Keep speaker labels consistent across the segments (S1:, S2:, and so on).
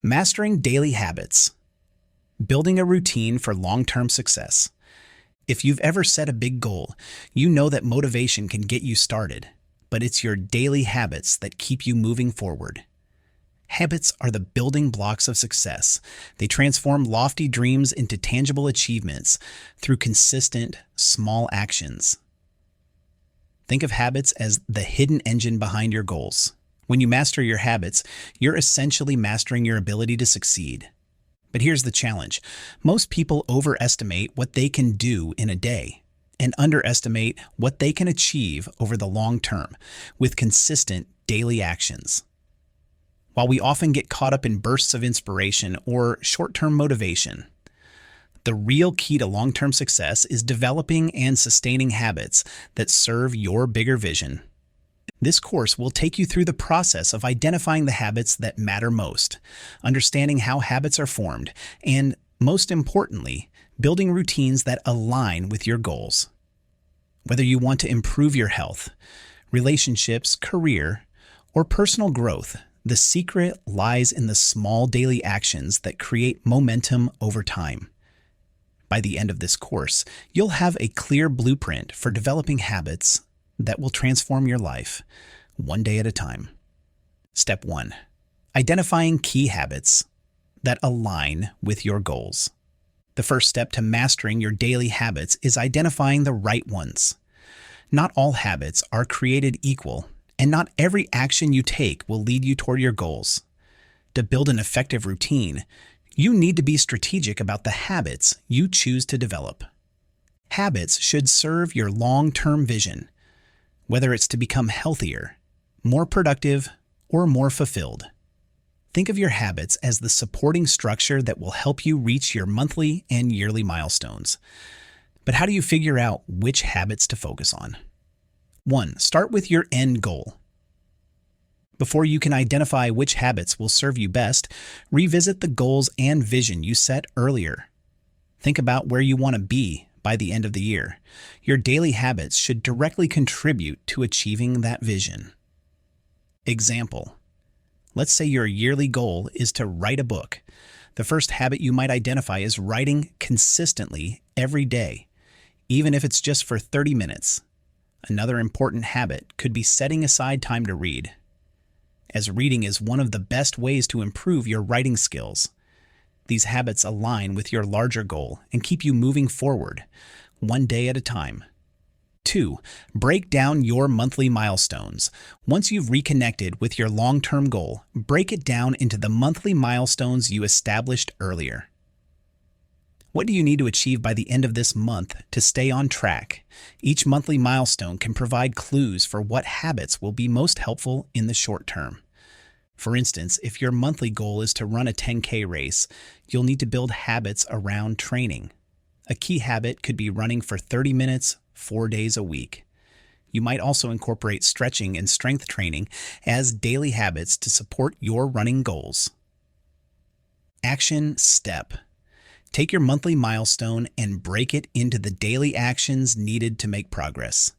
S1: Mastering daily habits. Building a routine for long-term success. If you've ever set a big goal, you know that motivation can get you started, but it's your daily habits that keep you moving forward. Habits are the building blocks of success. They transform lofty dreams into tangible achievements through consistent, small actions. Think of habits as the hidden engine behind your goals. When you master your habits, you're essentially mastering your ability to succeed. But here's the challenge. Most people overestimate what they can do in a day and underestimate what they can achieve over the long term with consistent daily actions. While we often get caught up in bursts of inspiration or short-term motivation, the real key to long-term success is developing and sustaining habits that serve your bigger vision. This course will take you through the process of identifying the habits that matter most, understanding how habits are formed, and, most importantly, building routines that align with your goals. Whether you want to improve your health, relationships, career, or personal growth, the secret lies in the small daily actions that create momentum over time. By the end of this course, you'll have a clear blueprint for developing habits that will transform your life, one day at a time. Step 1. Identifying key habits that align with your goals. The first step to mastering your daily habits is identifying the right ones. Not all habits are created equal, and not every action you take will lead you toward your goals. To build an effective routine, you need to be strategic about the habits you choose to develop. Habits should serve your long-term vision, whether it's to become healthier, more productive, or more fulfilled. Think of your habits as the supporting structure that will help you reach your monthly and yearly milestones. But how do you figure out which habits to focus on? 1. Start with your end goal. Before you can identify which habits will serve you best, revisit the goals and vision you set earlier. Think about where you want to be by the end of the year. Your daily habits should directly contribute to achieving that vision. Example: let's say your yearly goal is to write a book. The first habit you might identify is writing consistently every day, even if it's just for 30 minutes. Another important habit could be setting aside time to read, as reading is one of the best ways to improve your writing skills. These habits align with your larger goal and keep you moving forward, one day at a time. 2. Break down your monthly milestones. Once you've reconnected with your long-term goal, break it down into the monthly milestones you established earlier. What do you need to achieve by the end of this month to stay on track? Each monthly milestone can provide clues for what habits will be most helpful in the short term. For instance, if your monthly goal is to run a 10K race, you'll need to build habits around training. A key habit could be running for 30 minutes, 4 days a week. You might also incorporate stretching and strength training as daily habits to support your running goals. Action step. Take your monthly milestone and break it into the daily actions needed to make progress.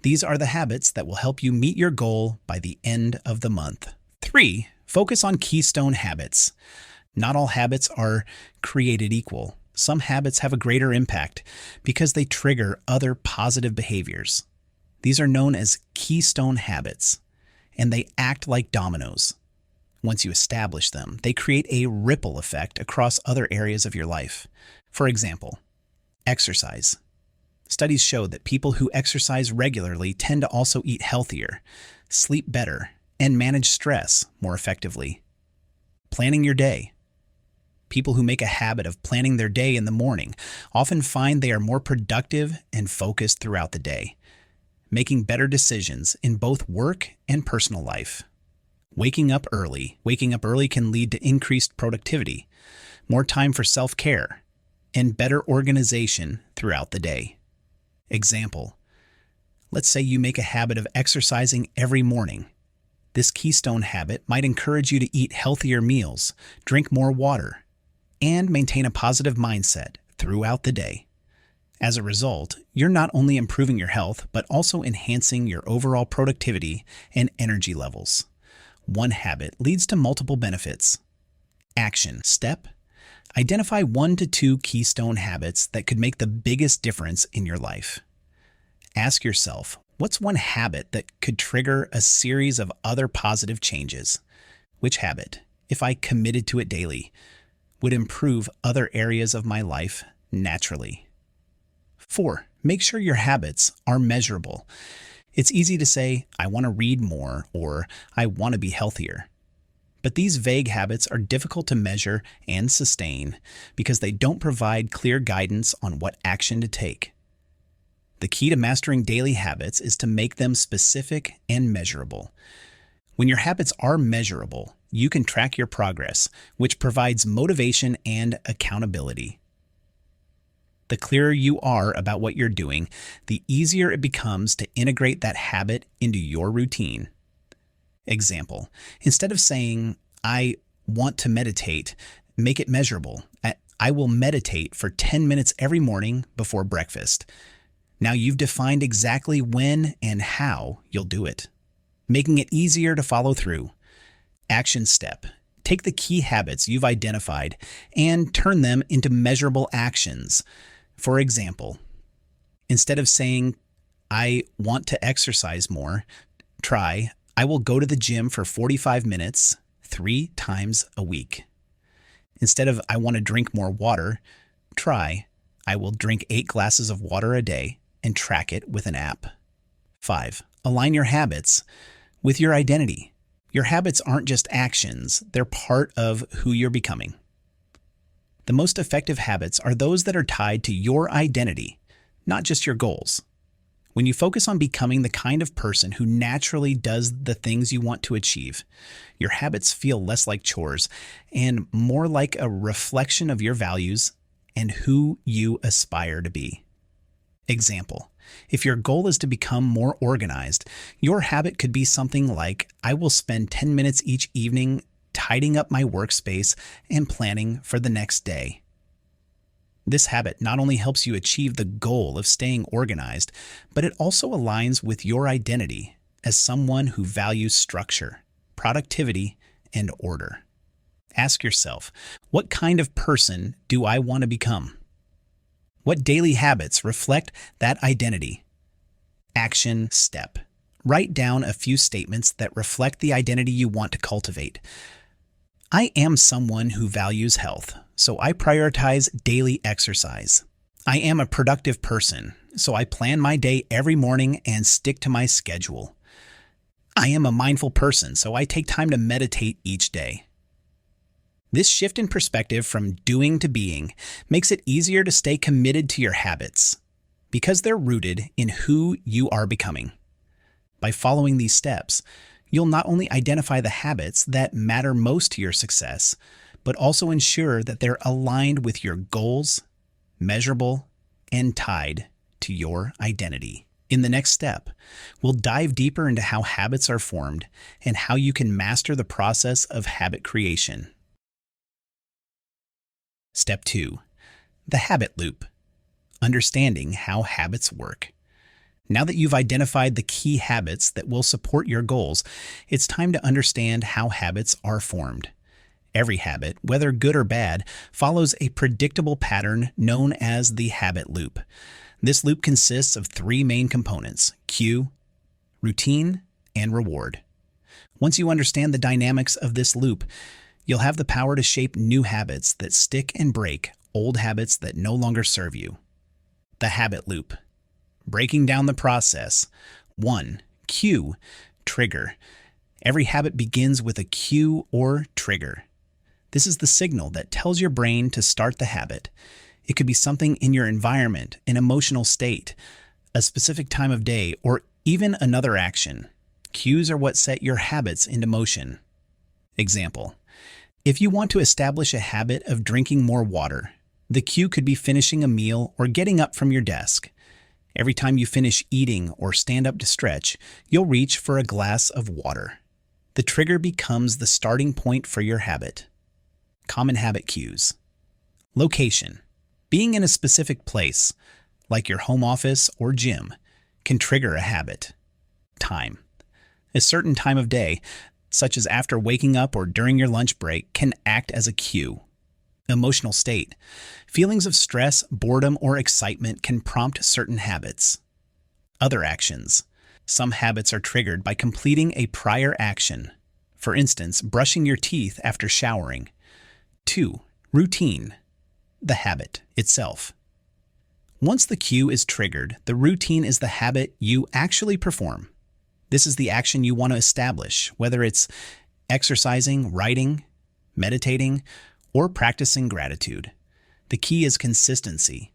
S1: These are the habits that will help you meet your goal by the end of the month. 3. Focus on keystone habits. Not all habits are created equal. Some habits have a greater impact because they trigger other positive behaviors. These are known as keystone habits, and they act like dominoes. Once you establish them, they create a ripple effect across other areas of your life. For example, exercise. Studies show that people who exercise regularly tend to also eat healthier, sleep better, and manage stress more effectively. Planning your day. People who make a habit of planning their day in the morning often find they are more productive and focused throughout the day, making better decisions in both work and personal life. Waking up early. Waking up early can lead to increased productivity, more time for self-care, and better organization throughout the day. Example: let's say you make a habit of exercising every morning. This keystone habit might encourage you to eat healthier meals, drink more water, and maintain a positive mindset throughout the day. As a result, you're not only improving your health, but also enhancing your overall productivity and energy levels. One habit leads to multiple benefits. Action step. Identify 1 to 2 keystone habits that could make the biggest difference in your life. Ask yourself, what's one habit that could trigger a series of other positive changes? Which habit, if I committed to it daily, would improve other areas of my life naturally? 4. Make sure your habits are measurable. It's easy to say, I want to read more, or I want to be healthier. But these vague habits are difficult to measure and sustain because they don't provide clear guidance on what action to take. The key to mastering daily habits is to make them specific and measurable. When your habits are measurable, you can track your progress, which provides motivation and accountability. The clearer you are about what you're doing, the easier it becomes to integrate that habit into your routine. Example, instead of saying, I want to meditate, make it measurable. I will meditate for 10 minutes every morning before breakfast. Now you've defined exactly when and how you'll do it, making it easier to follow through. Action step. Take the key habits you've identified and turn them into measurable actions. For example, instead of saying, I want to exercise more, try, I will go to the gym for 45 minutes, 3 times a week. Instead of, I want to drink more water, try, I will drink 8 glasses of water a day and track it with an app. 5. Align your habits with your identity. Your habits aren't just actions, they're part of who you're becoming. The most effective habits are those that are tied to your identity, not just your goals. When you focus on becoming the kind of person who naturally does the things you want to achieve, your habits feel less like chores and more like a reflection of your values and who you aspire to be. Example, if your goal is to become more organized, your habit could be something like, I will spend 10 minutes each evening tidying up my workspace and planning for the next day. This habit not only helps you achieve the goal of staying organized, but it also aligns with your identity as someone who values structure, productivity, and order. Ask yourself, what kind of person do I want to become? What daily habits reflect that identity? Action step. Write down a few statements that reflect the identity you want to cultivate. I am someone who values health, so I prioritize daily exercise. I am a productive person, so I plan my day every morning and stick to my schedule. I am a mindful person, so I take time to meditate each day. This shift in perspective from doing to being makes it easier to stay committed to your habits because they're rooted in who you are becoming. By following these steps, you'll not only identify the habits that matter most to your success, but also ensure that they're aligned with your goals, measurable, and tied to your identity. In the next step, we'll dive deeper into how habits are formed and how you can master the process of habit creation. Step 2. The habit loop. Understanding how habits work. Now that you've identified the key habits that will support your goals, it's time to understand how habits are formed. Every habit, whether good or bad, follows a predictable pattern known as the habit loop. This loop consists of 3 main components: cue, routine, and reward. Once you understand the dynamics of this loop, you'll have the power to shape new habits that stick and break old habits that no longer serve you. The habit loop. Breaking down the process. 1. Cue, trigger. Every habit begins with a cue or trigger. This is the signal that tells your brain to start the habit. It could be something in your environment, an emotional state, a specific time of day, or even another action. Cues are what set your habits into motion. Example, if you want to establish a habit of drinking more water, the cue could be finishing a meal or getting up from your desk. Every time you finish eating or stand up to stretch, you'll reach for a glass of water. The trigger becomes the starting point for your habit. Common habit cues. Location. Being in a specific place, like your home office or gym, can trigger a habit. Time. A certain time of day, such as after waking up or during your lunch break, can act as a cue. Emotional state. Feelings of stress, boredom, or excitement can prompt certain habits. Other actions. Some habits are triggered by completing a prior action. For instance, brushing your teeth after showering. 2. Routine. The habit itself. Once the cue is triggered, the routine is the habit you actually perform. This is the action you want to establish, whether it's exercising, writing, meditating, or practicing gratitude. The key is consistency,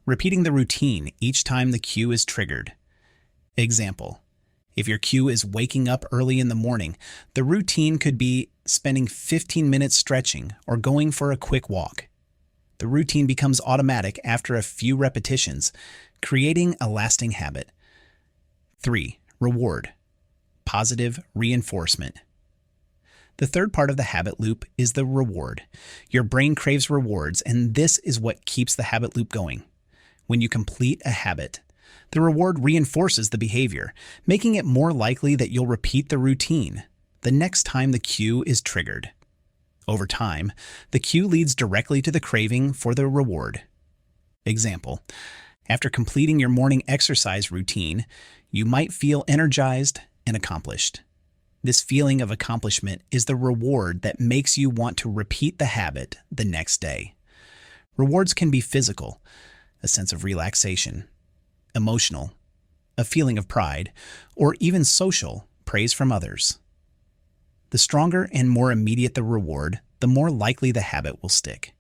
S1: repeating the routine each time the cue is triggered. Example, if your cue is waking up early in the morning, the routine could be spending 15 minutes stretching or going for a quick walk. The routine becomes automatic after a few repetitions, creating a lasting habit. 3. Reward. Positive reinforcement. The third part of the habit loop is the reward. Your brain craves rewards, and this is what keeps the habit loop going. When you complete a habit, the reward reinforces the behavior, making it more likely that you'll repeat the routine the next time the cue is triggered. Over time, the cue leads directly to the craving for the reward. Example, after completing your morning exercise routine, you might feel energized and accomplished. This feeling of accomplishment is the reward that makes you want to repeat the habit the next day. Rewards can be physical, a sense of relaxation, emotional, a feeling of pride, or even social, praise from others. The stronger and more immediate the reward, the more likely the habit will stick.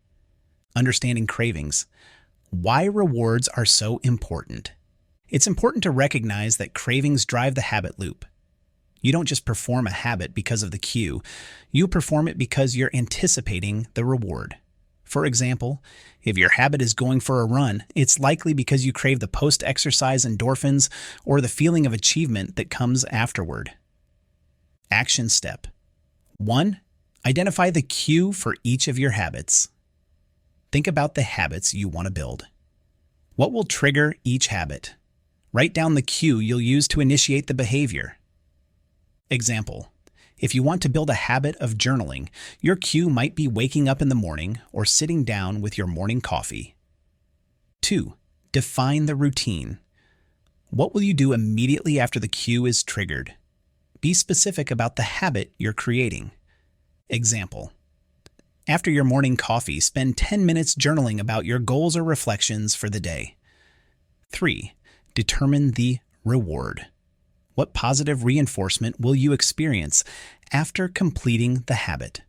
S1: Understanding cravings. Why rewards are so important. It's important to recognize that cravings drive the habit loop. You don't just perform a habit because of the cue. You perform it because you're anticipating the reward. For example, if your habit is going for a run, it's likely because you crave the post-exercise endorphins or the feeling of achievement that comes afterward. Action step. 1. Identify the cue for each of your habits. Think about the habits you want to build. What will trigger each habit? Write down the cue you'll use to initiate the behavior. Example, if you want to build a habit of journaling, your cue might be waking up in the morning or sitting down with your morning coffee. 2. Define the routine. What will you do immediately after the cue is triggered? Be specific about the habit you're creating. Example, after your morning coffee, spend 10 minutes journaling about your goals or reflections for the day. 3. Determine the reward. What positive reinforcement will you experience after completing the habit?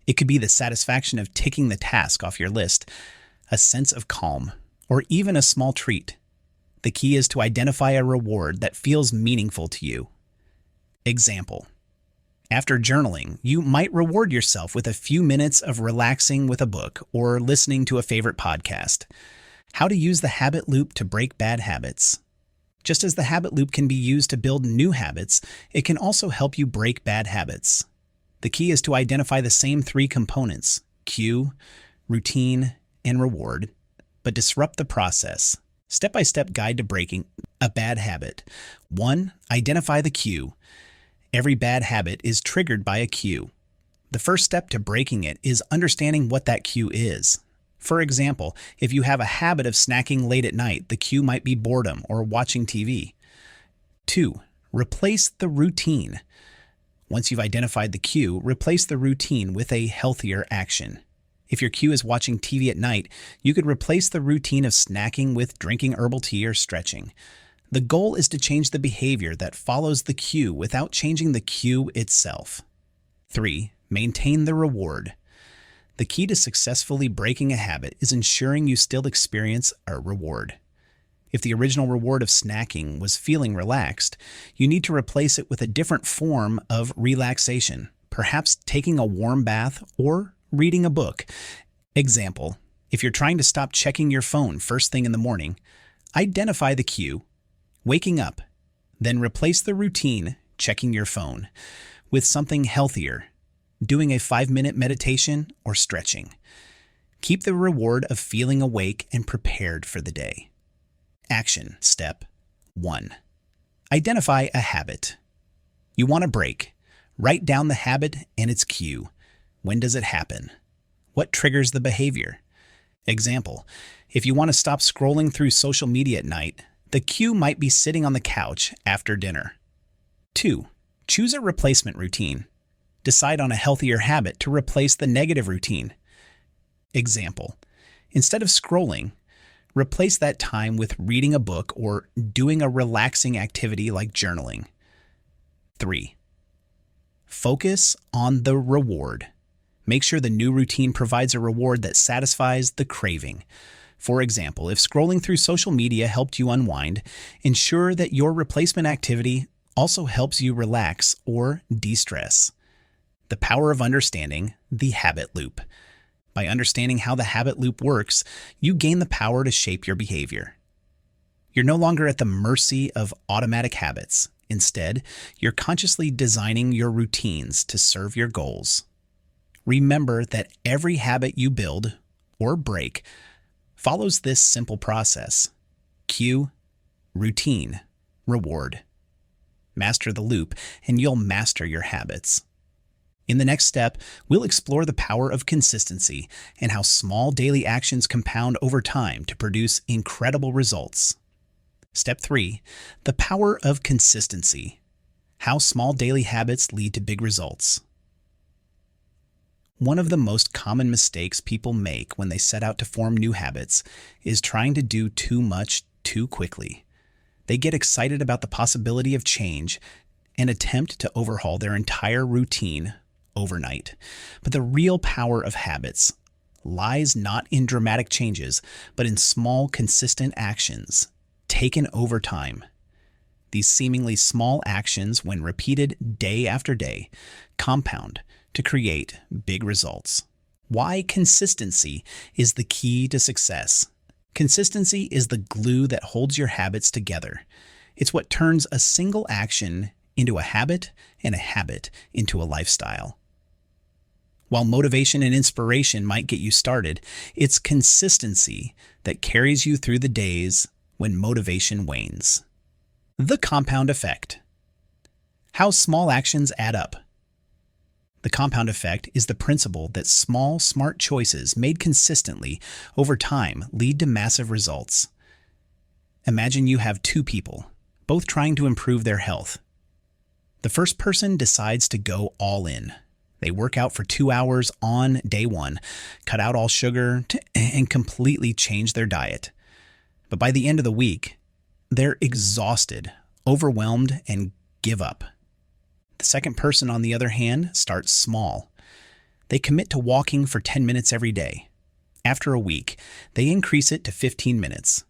S1: It could be the satisfaction of ticking the task off your list, a sense of calm, or even a small treat. The key is to identify a reward that feels meaningful to you. Example, after journaling, you might reward yourself with a few minutes of relaxing with a book or listening to a favorite podcast. How to use the habit loop to break bad habits. Just as the habit loop can be used to build new habits, it can also help you break bad habits. The key is to identify the same 3 components, cue, routine, and reward, but disrupt the process. Step-by-step guide to breaking a bad habit. 1. Identify the cue. Every bad habit is triggered by a cue. The first step to breaking it is understanding what that cue is. For example, if you have a habit of snacking late at night, the cue might be boredom or watching TV. 2. Replace the routine. Once you've identified the cue, replace the routine with a healthier action. If your cue is watching TV at night, you could replace the routine of snacking with drinking herbal tea or stretching. The goal is to change the behavior that follows the cue without changing the cue itself. 3. Maintain the reward. The key to successfully breaking a habit is ensuring you still experience a reward. If the original reward of snacking was feeling relaxed, you need to replace it with a different form of relaxation, perhaps taking a warm bath or reading a book. Example, if you're trying to stop checking your phone first thing in the morning, identify the cue, waking up, then replace the routine, checking your phone, with something healthier, doing a 5-minute meditation or stretching. Keep the reward of feeling awake and prepared for the day. Action step 1. Identify a habit. You want a break. Write down the habit and its cue. When does it happen? What triggers the behavior? Example, if you want to stop scrolling through social media at night, the cue might be sitting on the couch after dinner. 2. Choose a replacement routine. Decide on a healthier habit to replace the negative routine. Example, instead of scrolling, replace that time with reading a book or doing a relaxing activity like journaling. 3. Focus on the reward. Make sure the new routine provides a reward that satisfies the craving. For example, if scrolling through social media helped you unwind, ensure that your replacement activity also helps you relax or de-stress. The power of understanding the habit loop. By understanding how the habit loop works, you gain the power to shape your behavior. You're no longer at the mercy of automatic habits. Instead, you're consciously designing your routines to serve your goals. Remember that every habit you build or break follows this simple process: cue, routine, reward. Master the loop, and you'll master your habits. In the next step, we'll explore the power of consistency and how small daily actions compound over time to produce incredible results. Step 3. The power of consistency. How small daily habits lead to big results. One of the most common mistakes people make when they set out to form new habits is trying to do too much too quickly. They get excited about the possibility of change and attempt to overhaul their entire routine overnight. But the real power of habits lies not in dramatic changes, but in small, consistent actions taken over time. These seemingly small actions, when repeated day after day, compound to create big results. Why consistency is the key to success. Consistency is the glue that holds your habits together. It's what turns a single action into a habit and a habit into a lifestyle. While motivation and inspiration might get you started, it's consistency that carries you through the days when motivation wanes. The compound effect. How small actions add up. The compound effect is the principle that small, smart choices made consistently over time lead to massive results. Imagine you have two people, both trying to improve their health. The first person decides to go all in. They work out for 2 hours on day 1, cut out all sugar, and completely change their diet. But by the end of the week, they're exhausted, overwhelmed, and give up. The second person, on the other hand, starts small. They commit to walking for 10 minutes every day. After a week, they increase it to 15 minutes.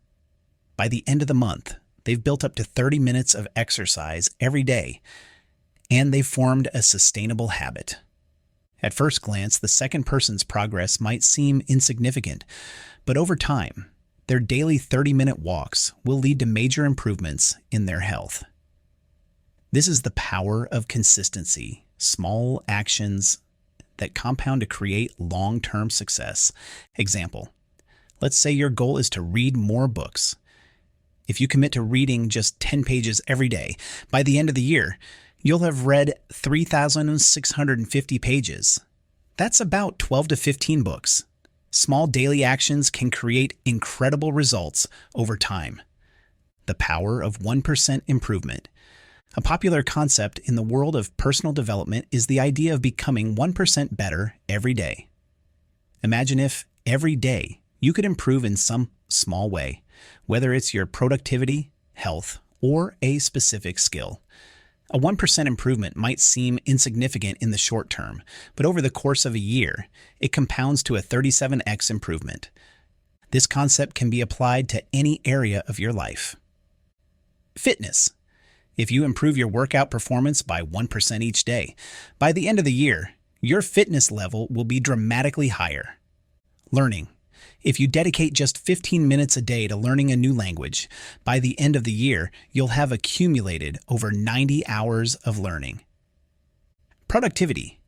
S1: By the end of the month, they've built up to 30 minutes of exercise every day, and they've formed a sustainable habit. At first glance, the second person's progress might seem insignificant, but over time, their daily 30-minute walks will lead to major improvements in their health. This is the power of consistency, small actions that compound to create long-term success. Example, let's say your goal is to read more books. If you commit to reading just 10 pages every day, by the end of the year, you'll have read 3,650 pages. That's about 12 to 15 books. Small daily actions can create incredible results over time. The power of 1% improvement. A popular concept in the world of personal development is the idea of becoming 1% better every day. Imagine if every day you could improve in some small way, whether it's your productivity, health, or a specific skill. A 1% improvement might seem insignificant in the short term, but over the course of a year, it compounds to a 37x improvement. This concept can be applied to any area of your life. Fitness. If you improve your workout performance by 1% each day, by the end of the year, your fitness level will be dramatically higher. Learning. If you dedicate just 15 minutes a day to learning a new language, by the end of the year, you'll have accumulated over 90 hours of learning. Productivity.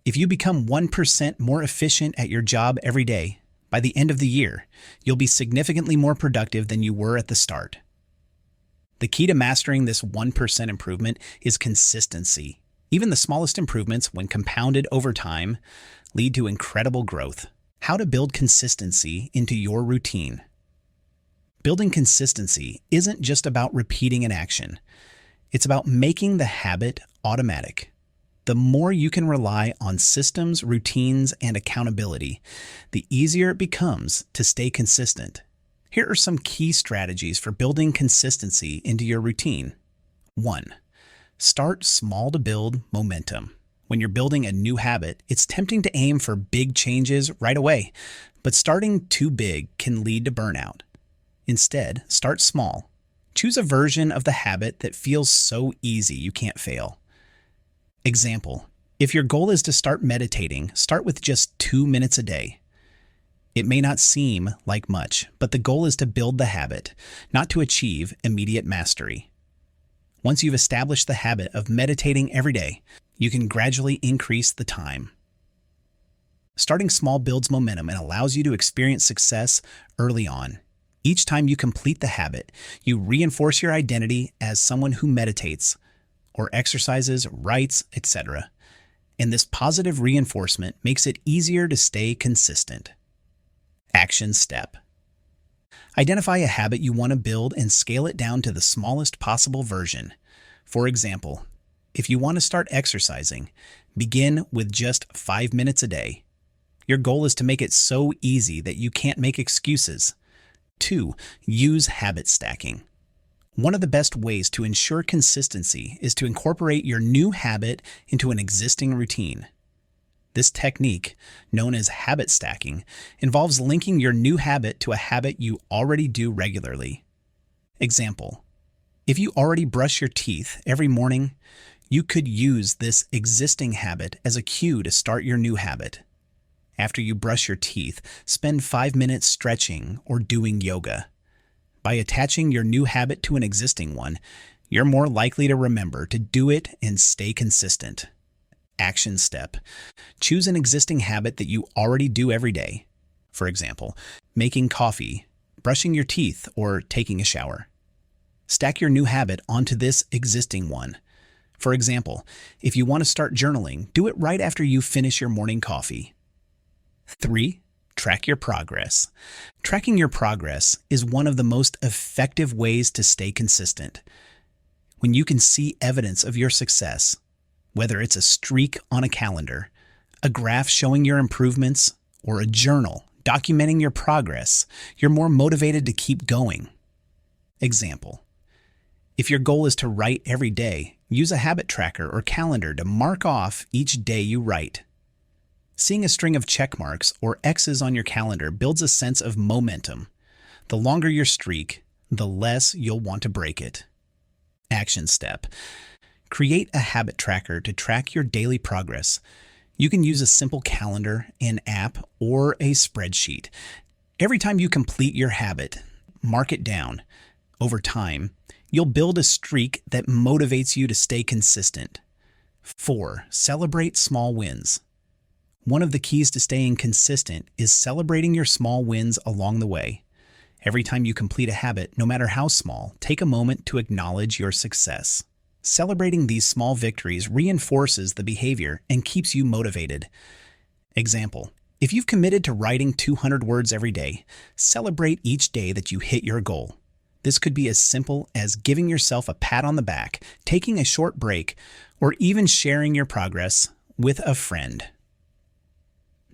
S1: If you become 1% more efficient at your job every day, by the end of the year, you'll be significantly more productive than you were at the start. The key to mastering this 1% improvement is consistency. Even the smallest improvements, when compounded over time, lead to incredible growth. How to build consistency into your routine. Building consistency isn't just about repeating an action. It's about making the habit automatic. The more you can rely on systems, routines, and accountability, the easier it becomes to stay consistent. Here are some key strategies for building consistency into your routine. 1. Start small to build momentum. When you're building a new habit, it's tempting to aim for big changes right away, but starting too big can lead to burnout. Instead, start small. Choose a version of the habit that feels so easy you can't fail. Example: if your goal is to start meditating, start with just 2 minutes a day. It may not seem like much, but the goal is to build the habit, not to achieve immediate mastery. Once you've established the habit of meditating every day, you can gradually increase the time. Starting small builds momentum and allows you to experience success early on. Each time you complete the habit, you reinforce your identity as someone who meditates, or exercises, writes, etc. And this positive reinforcement makes it easier to stay consistent. Action step. Identify a habit you want to build and scale it down to the smallest possible version. For example, if you want to start exercising, begin with just 5 minutes a day. Your goal is to make it so easy that you can't make excuses. 2. Use habit stacking. One of the best ways to ensure consistency is to incorporate your new habit into an existing routine. This technique, known as habit stacking, involves linking your new habit to a habit you already do regularly. Example: if you already brush your teeth every morning, you could use this existing habit as a cue to start your new habit. After you brush your teeth, spend 5 minutes stretching or doing yoga. By attaching your new habit to an existing one, you're more likely to remember to do it and stay consistent. Action step. Choose an existing habit that you already do every day. For example, making coffee, brushing your teeth, or taking a shower. Stack your new habit onto this existing one. For example, if you want to start journaling, do it right after you finish your morning coffee. 3. Track your progress. Tracking your progress is one of the most effective ways to stay consistent. When you can see evidence of your success, whether it's a streak on a calendar, a graph showing your improvements, or a journal documenting your progress, you're more motivated to keep going. Example: if your goal is to write every day, use a habit tracker or calendar to mark off each day you write. Seeing a string of check marks or X's on your calendar builds a sense of momentum. The longer your streak, the less you'll want to break it. Action step. Create a habit tracker to track your daily progress. You can use a simple calendar, an app, or a spreadsheet. Every time you complete your habit, mark it down. Over time, you'll build a streak that motivates you to stay consistent. 4. Celebrate small wins. One of the keys to staying consistent is celebrating your small wins along the way. Every time you complete a habit, no matter how small, take a moment to acknowledge your success. Celebrating these small victories reinforces the behavior and keeps you motivated. Example: if you've committed to writing 200 words every day, celebrate each day that you hit your goal. This could be as simple as giving yourself a pat on the back, taking a short break, or even sharing your progress with a friend.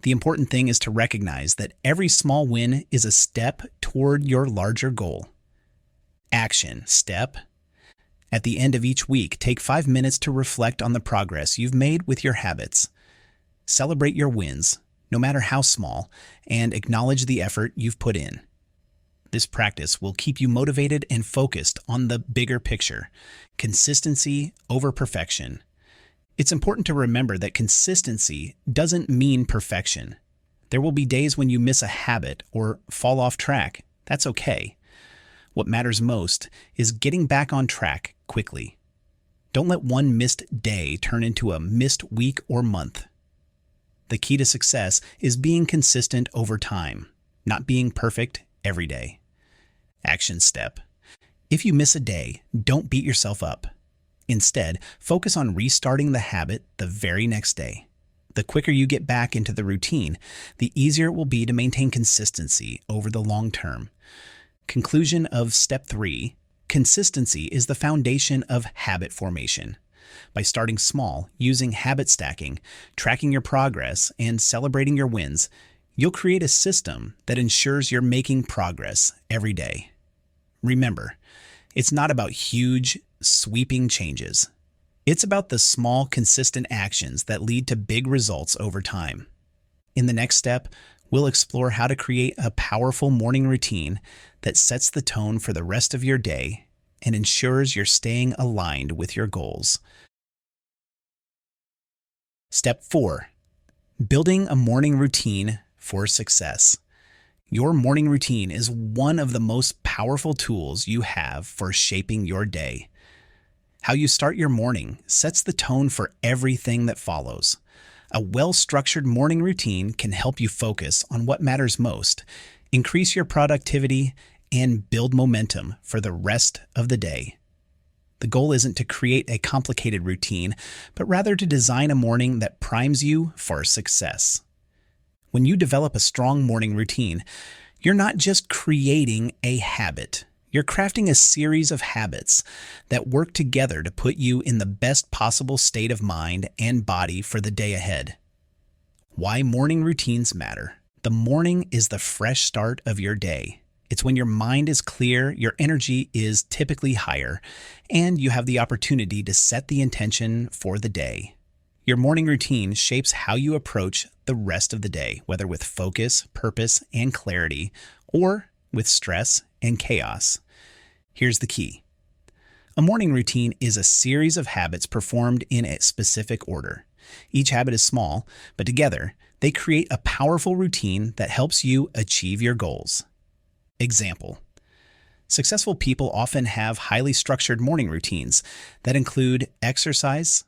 S1: The important thing is to recognize that every small win is a step toward your larger goal. Action step. At the end of each week, take 5 minutes to reflect on the progress you've made with your habits. Celebrate your wins, no matter how small, and acknowledge the effort you've put in. This practice will keep you motivated and focused on the bigger picture: consistency over perfection. It's important to remember that consistency doesn't mean perfection. There will be days when you miss a habit or fall off track. That's okay. What matters most is getting back on track quickly. Don't let one missed day turn into a missed week or month. The key to success is being consistent over time, not being perfect every day. Action step. If you miss a day, don't beat yourself up. Instead, focus on restarting the habit the very next day. The quicker you get back into the routine, the easier it will be to maintain consistency over the long term. Conclusion of Step 3: consistency is the foundation of habit formation. By starting small, using habit stacking, tracking your progress, and celebrating your wins, you'll create a system that ensures you're making progress every day. Remember, it's not about huge, sweeping changes. It's about the small, consistent actions that lead to big results over time. In the next step, we'll explore how to create a powerful morning routine that sets the tone for the rest of your day and ensures you're staying aligned with your goals. Step 4: building a morning routine for success. Your morning routine is one of the most powerful tools you have for shaping your day. How you start your morning sets the tone for everything that follows. A well-structured morning routine can help you focus on what matters most, increase your productivity, and build momentum for the rest of the day. The goal isn't to create a complicated routine, but rather to design a morning that primes you for success. When you develop a strong morning routine, you're not just creating a habit. You're crafting a series of habits that work together to put you in the best possible state of mind and body for the day ahead. Why morning routines matter. The morning is the fresh start of your day. It's when your mind is clear, your energy is typically higher, and you have the opportunity to set the intention for the day. Your morning routine shapes how you approach the rest of the day, whether with focus, purpose, and clarity, or with stress and chaos. Here's the key. A morning routine is a series of habits performed in a specific order. Each habit is small, but together, they create a powerful routine that helps you achieve your goals. Example: successful people often have highly structured morning routines that include exercise,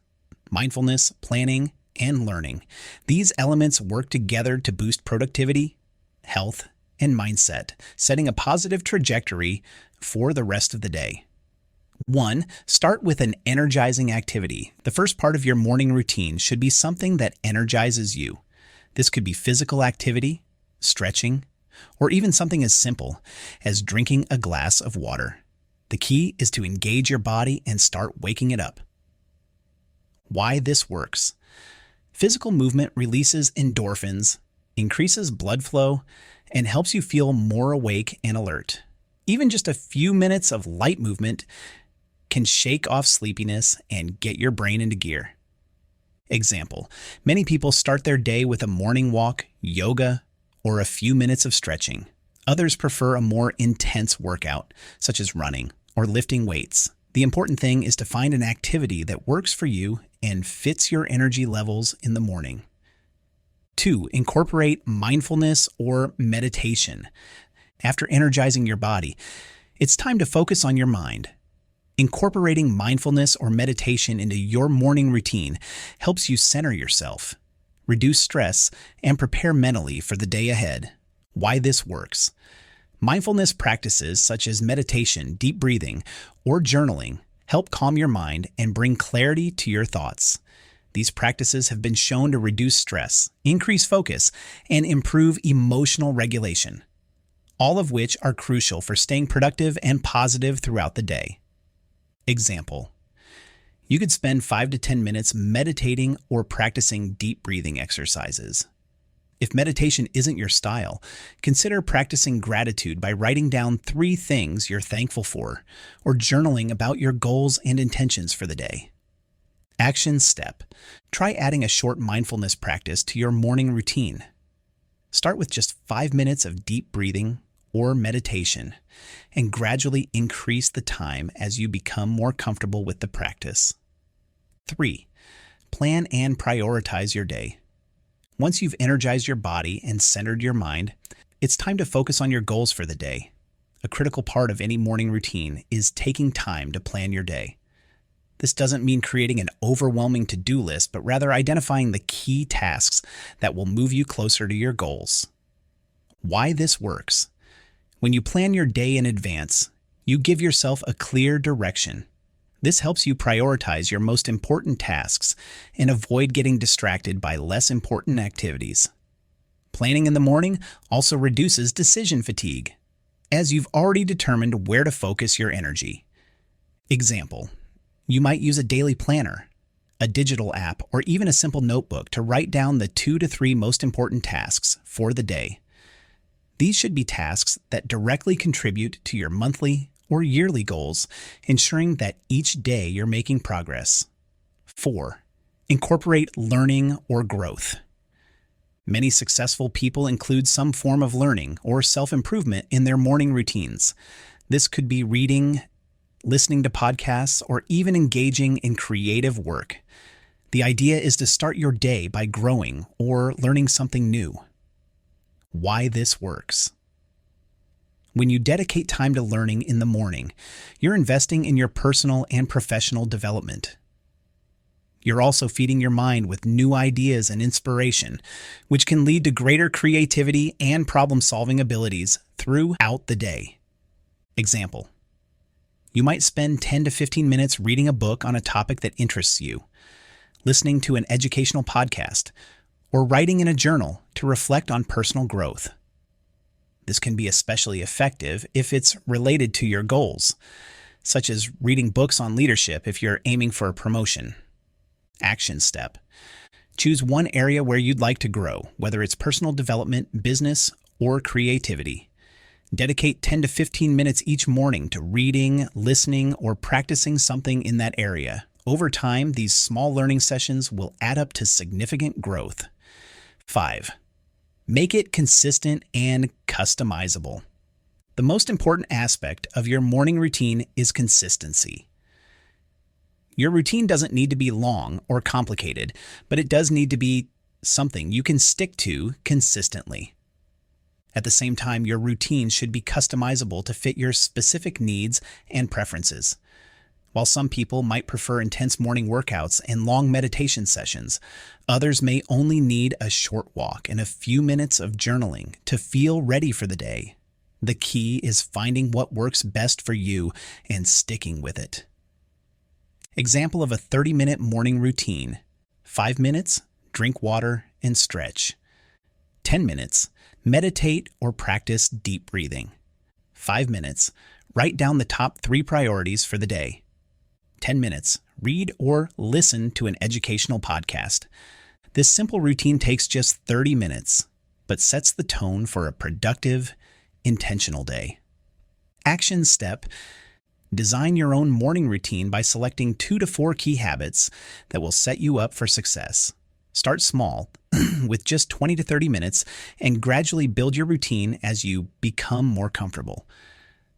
S1: mindfulness, planning, and learning. These elements work together to boost productivity, health, and mindset, setting a positive trajectory for the rest of the day. 1. Start with an energizing activity. The first part of your morning routine should be something that energizes you. This could be physical activity, stretching, or even something as simple as drinking a glass of water. The key is to engage your body and start waking it up. Why this works. Physical movement releases endorphins, increases blood flow, and helps you feel more awake and alert. Even just a few minutes of light movement can shake off sleepiness and get your brain into gear. Example: many people start their day with a morning walk, yoga, or a few minutes of stretching. Others prefer a more intense workout, such as running or lifting weights. The important thing is to find an activity that works for you and fits your energy levels in the morning. 2. Incorporate mindfulness or meditation. After energizing your body, it's time to focus on your mind. Incorporating mindfulness or meditation into your morning routine helps you center yourself, reduce stress, and prepare mentally for the day ahead. Why this works. Mindfulness practices such as meditation, deep breathing, or journaling help calm your mind and bring clarity to your thoughts. These practices have been shown to reduce stress, increase focus, and improve emotional regulation, all of which are crucial for staying productive and positive throughout the day. Example: you could spend 5 to 10 minutes meditating or practicing deep breathing exercises. If meditation isn't your style, consider practicing gratitude by writing down 3 things you're thankful for, or journaling about your goals and intentions for the day. Action step: try adding a short mindfulness practice to your morning routine. Start with just 5 minutes of deep breathing or meditation, and gradually increase the time as you become more comfortable with the practice. 3. Plan and prioritize your day. Once you've energized your body and centered your mind, it's time to focus on your goals for the day. A critical part of any morning routine is taking time to plan your day. This doesn't mean creating an overwhelming to-do list, but rather identifying the key tasks that will move you closer to your goals. Why this works. When you plan your day in advance, you give yourself a clear direction. This helps you prioritize your most important tasks and avoid getting distracted by less important activities. Planning in the morning also reduces decision fatigue, as you've already determined where to focus your energy. Example: you might use a daily planner, a digital app, or even a simple notebook to write down the 2 to 3 most important tasks for the day. These should be tasks that directly contribute to your monthly or yearly goals, ensuring that each day you're making progress. 4. Incorporate learning or growth. Many successful people include some form of learning or self-improvement in their morning routines. This could be reading, listening to podcasts, or even engaging in creative work. The idea is to start your day by growing or learning something new. Why this works. When you dedicate time to learning in the morning, you're investing in your personal and professional development. You're also feeding your mind with new ideas and inspiration, which can lead to greater creativity and problem-solving abilities throughout the day. Example: you might spend 10 to 15 minutes reading a book on a topic that interests you, listening to an educational podcast, or writing in a journal to reflect on personal growth. This can be especially effective if it's related to your goals, such as reading books on leadership if you're aiming for a promotion. Action step: choose one area where you'd like to grow, whether it's personal development, business, or creativity. Dedicate 10 to 15 minutes each morning to reading, listening, or practicing something in that area. Over time, these small learning sessions will add up to significant growth. 5. Make it consistent and customizable. The most important aspect of your morning routine is consistency. Your routine doesn't need to be long or complicated, but it does need to be something you can stick to consistently. At the same time, your routine should be customizable to fit your specific needs and preferences. While some people might prefer intense morning workouts and long meditation sessions, others may only need a short walk and a few minutes of journaling to feel ready for the day. The key is finding what works best for you and sticking with it. Example of a 30-minute morning routine: 5 minutes, drink water and stretch. 10 minutes, meditate or practice deep breathing. 5 minutes, write down the top 3 priorities for the day. 10 minutes, read or listen to an educational podcast. This simple routine takes just 30 minutes, but sets the tone for a productive, intentional day. Action step: design your own morning routine by selecting 2 to 4 key habits that will set you up for success. Start small, with just 20 to 30 minutes, and gradually build your routine as you become more comfortable.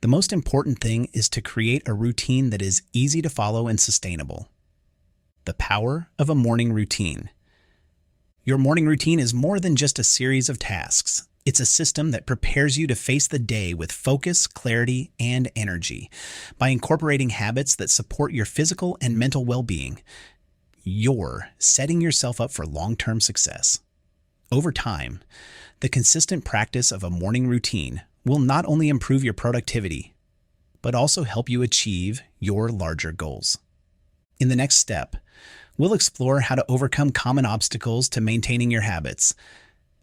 S1: The most important thing is to create a routine that is easy to follow and sustainable. The power of a morning routine. Your morning routine is more than just a series of tasks. It's a system that prepares you to face the day with focus, clarity, and energy. By incorporating habits that support your physical and mental well-being, you're setting yourself up for long-term success. Over time, the consistent practice of a morning routine will not only improve your productivity, but also help you achieve your larger goals. In the next step, we'll explore how to overcome common obstacles to maintaining your habits,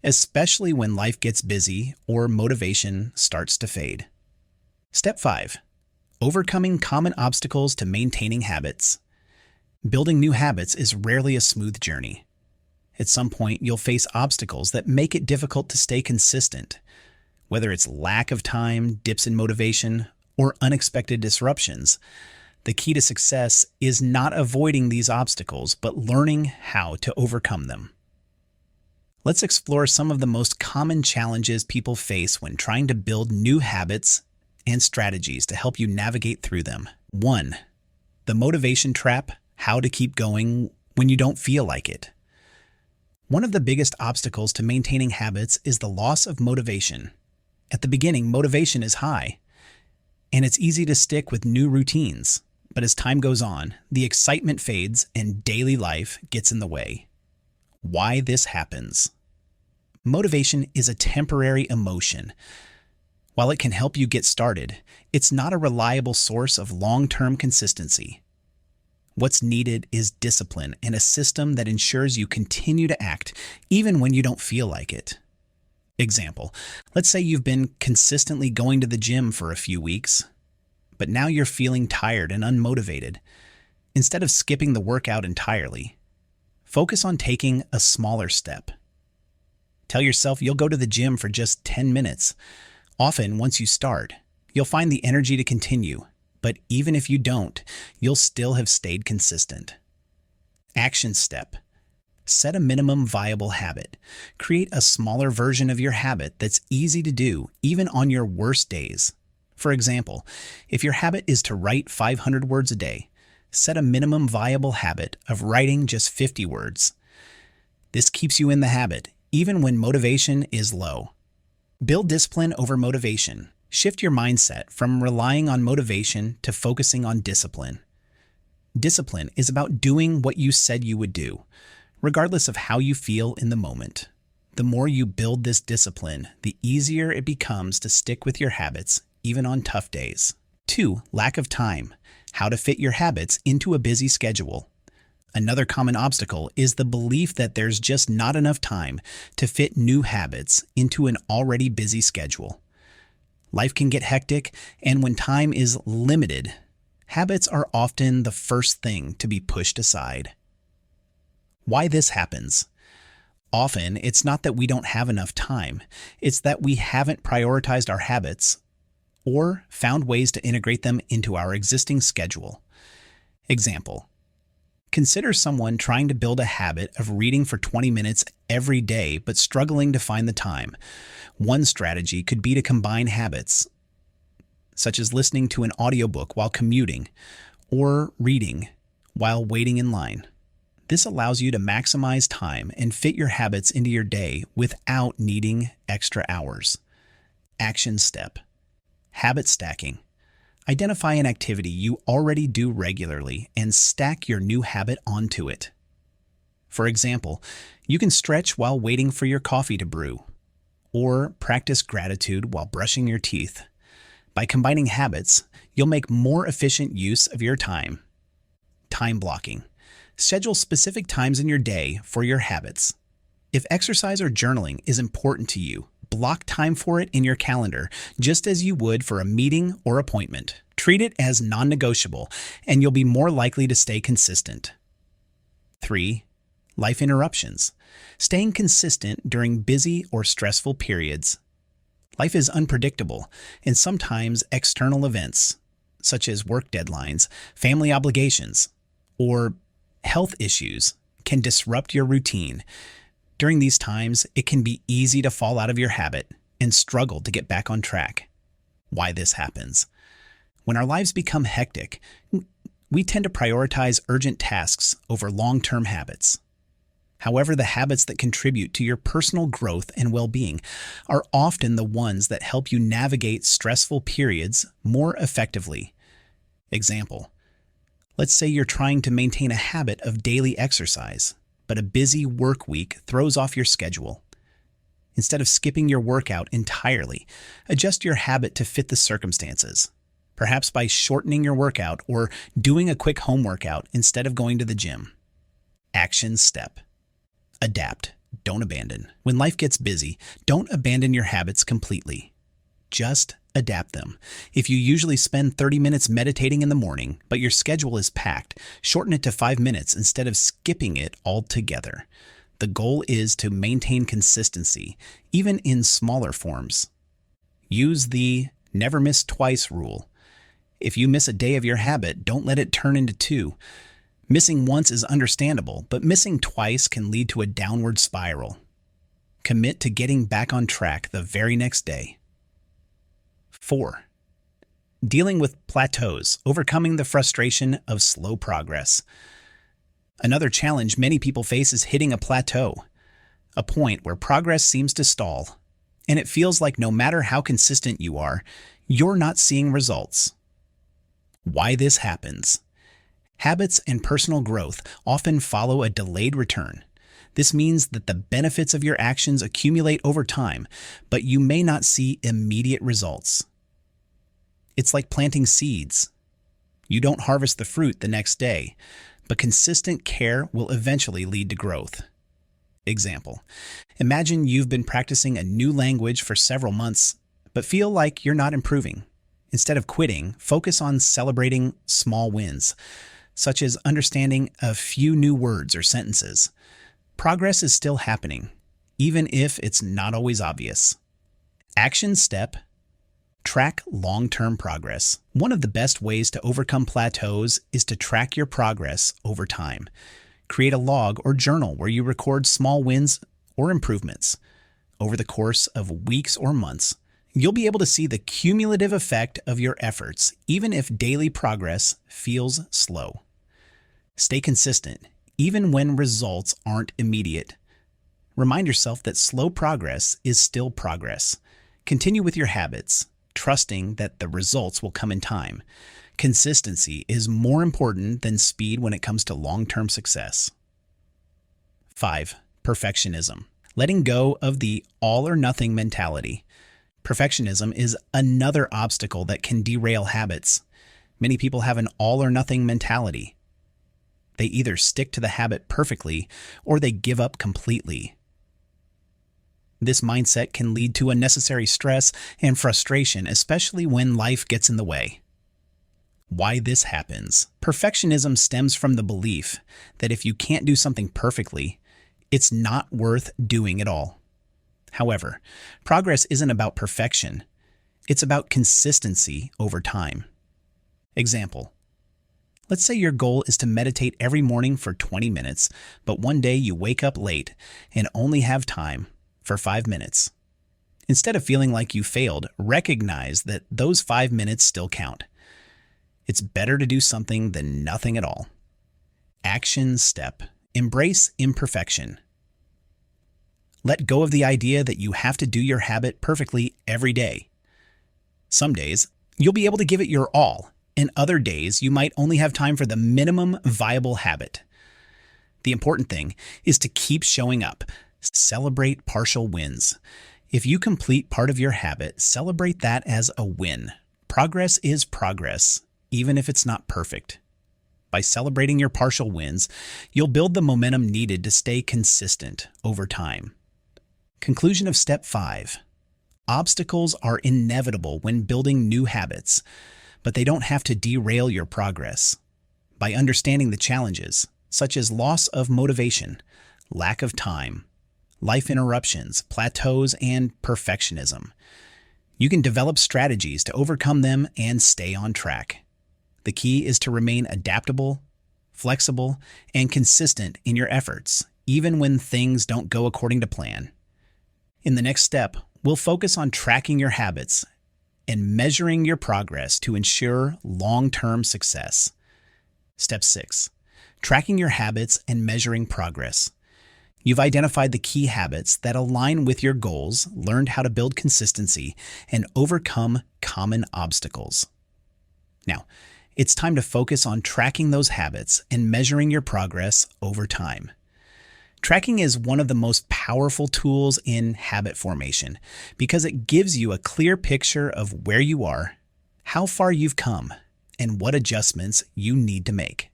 S1: especially when life gets busy or motivation starts to fade. Step 5. Overcoming common obstacles to maintaining habits. Building new habits is rarely a smooth journey. At some point, you'll face obstacles that make it difficult to stay consistent. Whether it's lack of time, dips in motivation, or unexpected disruptions, the key to success is not avoiding these obstacles, but learning how to overcome them. Let's explore some of the most common challenges people face when trying to build new habits and strategies to help you navigate through them. 1. The motivation trap: how to keep going when you don't feel like it. One of the biggest obstacles to maintaining habits is the loss of motivation. At the beginning, motivation is high, and it's easy to stick with new routines. But as time goes on, the excitement fades and daily life gets in the way. Why this happens. Motivation is a temporary emotion. While it can help you get started, it's not a reliable source of long-term consistency. What's needed is discipline and a system that ensures you continue to act even when you don't feel like it. Example, let's say you've been consistently going to the gym for a few weeks, but now you're feeling tired and unmotivated. Instead of skipping the workout entirely, focus on taking a smaller step. Tell yourself you'll go to the gym for just 10 minutes. Often, once you start, you'll find the energy to continue, but even if you don't, you'll still have stayed consistent. Action step. Set a minimum viable habit. Create a smaller version of your habit that's easy to do, even on your worst days. For example, if your habit is to write 500 words a day, set a minimum viable habit of writing just 50 words. This keeps you in the habit, even when motivation is low. Build discipline over motivation. Shift your mindset from relying on motivation to focusing on discipline. Discipline is about doing what you said you would do, regardless of how you feel in the moment. The more you build this discipline, the easier it becomes to stick with your habits, even on tough days. 2. Lack of time. How to fit your habits into a busy schedule. Another common obstacle is the belief that there's just not enough time to fit new habits into an already busy schedule. Life can get hectic, and when time is limited, habits are often the first thing to be pushed aside. Why this happens? Often, it's not that we don't have enough time, it's that we haven't prioritized our habits or found ways to integrate them into our existing schedule. Example. Consider someone trying to build a habit of reading for 20 minutes every day but struggling to find the time. One strategy could be to combine habits, such as listening to an audiobook while commuting or reading while waiting in line. This allows you to maximize time and fit your habits into your day without needing extra hours. Action step. Habit stacking. Identify an activity you already do regularly and stack your new habit onto it. For example, you can stretch while waiting for your coffee to brew, or practice gratitude while brushing your teeth. By combining habits, you'll make more efficient use of your time. Time blocking. Schedule specific times in your day for your habits. If exercise or journaling is important to you, block time for it in your calendar, just as you would for a meeting or appointment. Treat it as non-negotiable, and you'll be more likely to stay consistent. 3. Life interruptions. Staying consistent during busy or stressful periods. Life is unpredictable, and sometimes external events, such as work deadlines, family obligations, or health issues, can disrupt your routine. During these times, it can be easy to fall out of your habit and struggle to get back on track. Why this happens? When our lives become hectic, we tend to prioritize urgent tasks over long-term habits. However, the habits that contribute to your personal growth and well-being are often the ones that help you navigate stressful periods more effectively. Example, let's say you're trying to maintain a habit of daily exercise, but a busy work week throws off your schedule. Instead of skipping your workout entirely, adjust your habit to fit the circumstances, perhaps by shortening your workout or doing a quick home workout instead of going to the gym. Action step. Adapt. Don't abandon. When life gets busy, don't abandon your habits completely. Just adapt them. If you usually spend 30 minutes meditating in the morning, but your schedule is packed, shorten it to 5 minutes instead of skipping it altogether. The goal is to maintain consistency, even in smaller forms. Use the never miss twice rule. If you miss a day of your habit, don't let it turn into 2. Missing once is understandable, but missing twice can lead to a downward spiral. Commit to getting back on track the very next day. 4. Dealing with plateaus, overcoming the frustration of slow progress. Another challenge many people face is hitting a plateau, a point where progress seems to stall, and it feels like no matter how consistent you are, you're not seeing results. Why this happens? Habits and personal growth often follow a delayed return. This means that the benefits of your actions accumulate over time, but you may not see immediate results. It's like planting seeds. You don't harvest the fruit the next day, but consistent care will eventually lead to growth. Example: imagine you've been practicing a new language for several months, but feel like you're not improving. Instead of quitting, focus on celebrating small wins, such as understanding a few new words or sentences. Progress is still happening, even if it's not always obvious. Action step: track long-term progress. One of the best ways to overcome plateaus is to track your progress over time. Create a log or journal where you record small wins or improvements. Over the course of weeks or months, you'll be able to see the cumulative effect of your efforts, even if daily progress feels slow. Stay consistent, even when results aren't immediate. Remind yourself that slow progress is still progress. Continue with your habits, trusting that the results will come in time. Consistency is more important than speed when it comes to long-term success. 5. Perfectionism. Letting go of the all-or-nothing mentality. Perfectionism is another obstacle that can derail habits. Many people have an all-or-nothing mentality. They either stick to the habit perfectly or they give up completely. This mindset can lead to unnecessary stress and frustration, especially when life gets in the way. Why this happens? Perfectionism stems from the belief that if you can't do something perfectly, it's not worth doing at all. However, progress isn't about perfection. It's about consistency over time. Example: let's say your goal is to meditate every morning for 20 minutes, but one day you wake up late and only have time for 5 minutes. Instead of feeling like you failed, recognize that those 5 minutes still count. It's better to do something than nothing at all. Action step: embrace imperfection. Let go of the idea that you have to do your habit perfectly every day. Some days, you'll be able to give it your all, and other days you might only have time for the minimum viable habit. The important thing is to keep showing up. Celebrate partial wins. If you complete part of your habit, celebrate that as a win. Progress is progress, even if it's not perfect. By celebrating your partial wins, you'll build the momentum needed to stay consistent over time. Conclusion of Step 5. Obstacles are inevitable when building new habits, but they don't have to derail your progress. By understanding the challenges, such as loss of motivation, lack of time, life interruptions, plateaus, and perfectionism, you can develop strategies to overcome them and stay on track. The key is to remain adaptable, flexible, and consistent in your efforts, even when things don't go according to plan. In the next step, we'll focus on tracking your habits and measuring your progress to ensure long-term success. Step 6. Tracking your habits and measuring progress. You've identified the key habits that align with your goals, learned how to build consistency, and overcome common obstacles. Now, it's time to focus on tracking those habits and measuring your progress over time. Tracking is one of the most powerful tools in habit formation because it gives you a clear picture of where you are, how far you've come, and what adjustments you need to make.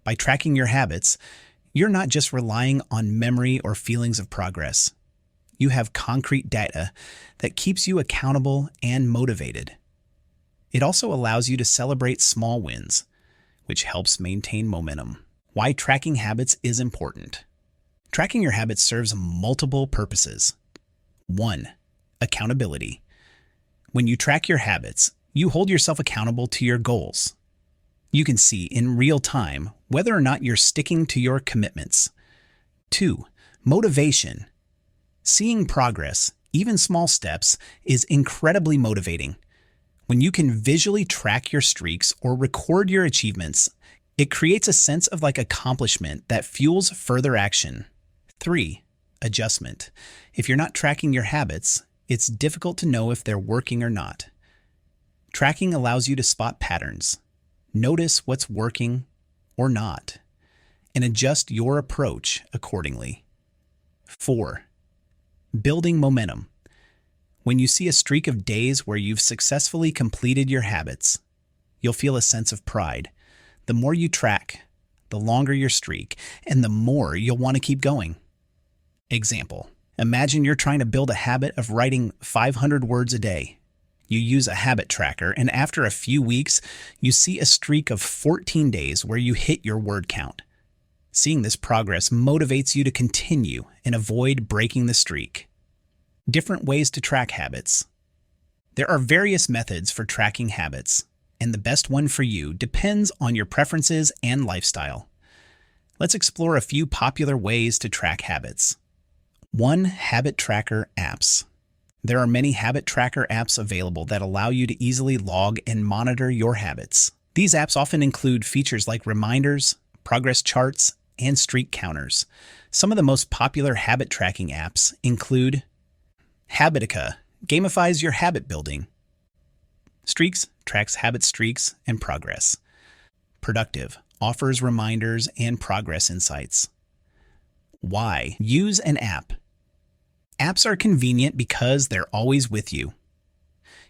S1: By tracking your habits, you're not just relying on memory or feelings of progress. You have concrete data that keeps you accountable and motivated. It also allows you to celebrate small wins, which helps maintain momentum. Why tracking habits is important. Tracking your habits serves multiple purposes. 1. Accountability. When you track your habits, you hold yourself accountable to your goals. You can see in real time whether or not you're sticking to your commitments. 2. Motivation. Seeing progress, even small steps, is incredibly motivating. When you can visually track your streaks or record your achievements, it creates a sense of accomplishment that fuels further action. 3. Adjustment. If you're not tracking your habits, it's difficult to know if they're working or not. Tracking allows you to spot patterns, notice what's working or not, and adjust your approach accordingly. 4. Building momentum. When you see a streak of days where you've successfully completed your habits, you'll feel a sense of pride. The more you track, the longer your streak, and the more you'll want to keep going. Example: imagine you're trying to build a habit of writing 500 words a day. You use a habit tracker, and after a few weeks, you see a streak of 14 days where you hit your word count. Seeing this progress motivates you to continue and avoid breaking the streak. Different ways to track habits. There are various methods for tracking habits, and the best one for you depends on your preferences and lifestyle. Let's explore a few popular ways to track habits. 1. Habit tracker apps. There are many habit tracker apps available that allow you to easily log and monitor your habits. These apps often include features like reminders, progress charts, and streak counters. Some of the most popular habit tracking apps include Habitica, gamifies your habit building. Streaks, tracks habit streaks and progress. Productive, offers reminders and progress insights. Why use an app? Apps are convenient because they're always with you.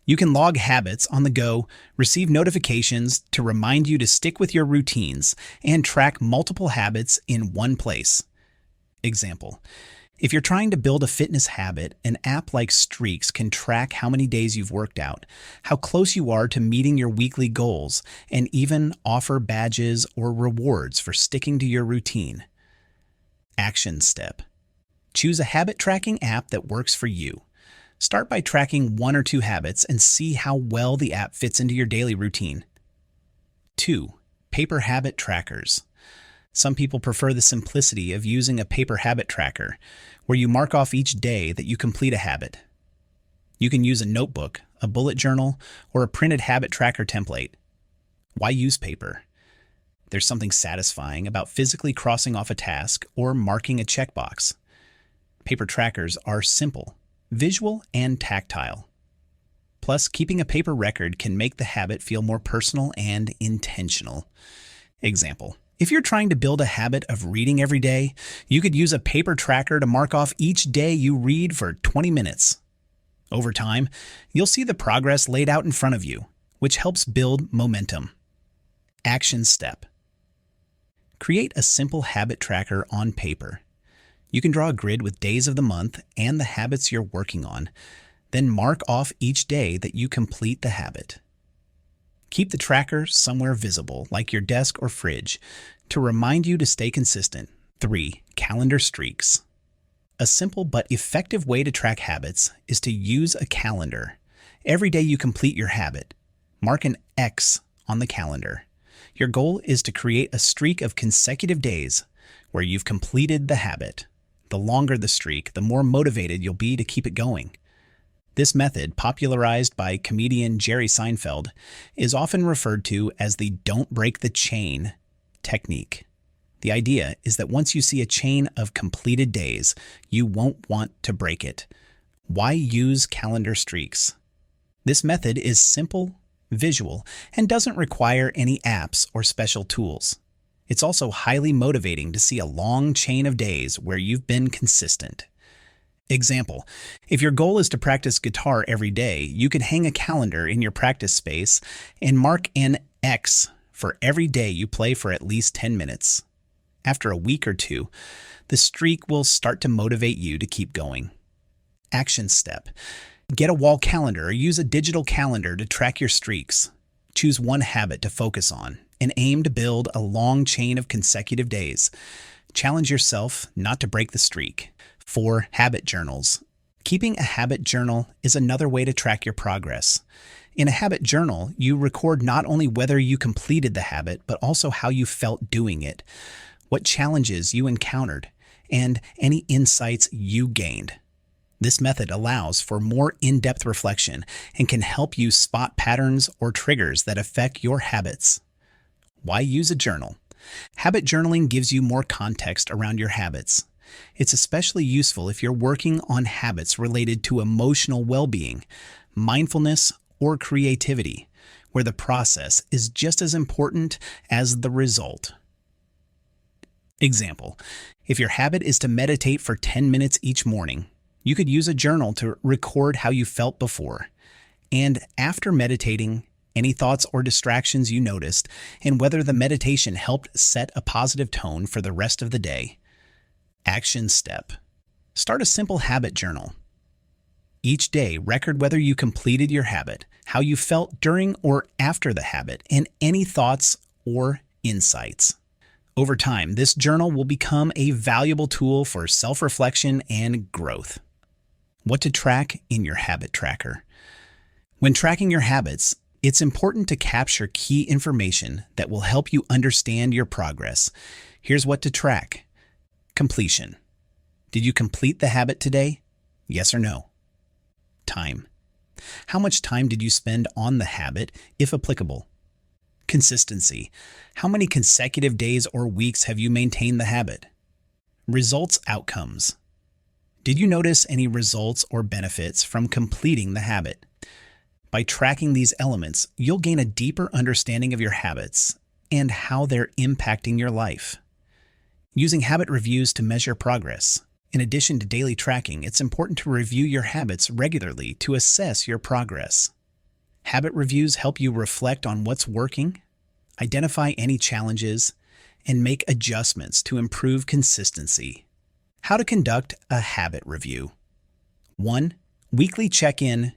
S1: You can log habits on the go, receive notifications to remind you to stick with your routines, and track multiple habits in one place. Example: if you're trying to build a fitness habit, an app like Streaks can track how many days you've worked out, how close you are to meeting your weekly goals, and even offer badges or rewards for sticking to your routine. Action step: choose a habit tracking app that works for you. Start by tracking 1 or 2 habits and see how well the app fits into your daily routine. 2. Paper habit trackers. Some people prefer the simplicity of using a paper habit tracker, where you mark off each day that you complete a habit. You can use a notebook, a bullet journal, or a printed habit tracker template. Why use paper? There's something satisfying about physically crossing off a task or marking a checkbox. Paper trackers are simple, visual, and tactile. Plus, keeping a paper record can make the habit feel more personal and intentional. Example: if you're trying to build a habit of reading every day, you could use a paper tracker to mark off each day you read for 20 minutes. Over time, you'll see the progress laid out in front of you, which helps build momentum. Action step: create a simple habit tracker on paper. You can draw a grid with days of the month and the habits you're working on, then mark off each day that you complete the habit. Keep the tracker somewhere visible, like your desk or fridge, to remind you to stay consistent. 3. Calendar streaks. A simple but effective way to track habits is to use a calendar. Every day you complete your habit, mark an X on the calendar. Your goal is to create a streak of consecutive days where you've completed the habit. The longer the streak, the more motivated you'll be to keep it going. This method, popularized by comedian Jerry Seinfeld, is often referred to as the "don't break the chain" technique. The idea is that once you see a chain of completed days, you won't want to break it. Why use calendar streaks? This method is simple, visual, and doesn't require any apps or special tools. It's also highly motivating to see a long chain of days where you've been consistent. Example: if your goal is to practice guitar every day, you could hang a calendar in your practice space and mark an X for every day you play for at least 10 minutes. After a week or 2, the streak will start to motivate you to keep going. Action step: get a wall calendar or use a digital calendar to track your streaks. Choose one habit to focus on and aim to build a long chain of consecutive days. Challenge yourself not to break the streak. 4. Habit journals. Keeping a habit journal is another way to track your progress. In a habit journal, you record not only whether you completed the habit, but also how you felt doing it, what challenges you encountered, and any insights you gained. This method allows for more in-depth reflection and can help you spot patterns or triggers that affect your habits. Why use a journal? Habit journaling gives you more context around your habits. It's especially useful if you're working on habits related to emotional well-being, mindfulness, or creativity, where the process is just as important as the result. Example: if your habit is to meditate for 10 minutes each morning, you could use a journal to record how you felt before and after meditating any thoughts or distractions you noticed, and whether the meditation helped set a positive tone for the rest of the day. Action step. Start a simple habit journal. Each day, record whether you completed your habit, how you felt during or after the habit, and any thoughts or insights. Over time, this journal will become a valuable tool for self-reflection and growth. What to track in your habit tracker. When tracking your habits, it's important to capture key information that will help you understand your progress. Here's what to track. Completion. Did you complete the habit today? Yes or no? Time. How much time did you spend on the habit, if applicable? Consistency. How many consecutive days or weeks have you maintained the habit? Results outcomes. Did you notice any results or benefits from completing the habit? By tracking these elements, you'll gain a deeper understanding of your habits and how they're impacting your life. Using habit reviews to measure progress. In addition to daily tracking, it's important to review your habits regularly to assess your progress. Habit reviews help you reflect on what's working, identify any challenges, and make adjustments to improve consistency. How to conduct a habit review. 1. Weekly check-in.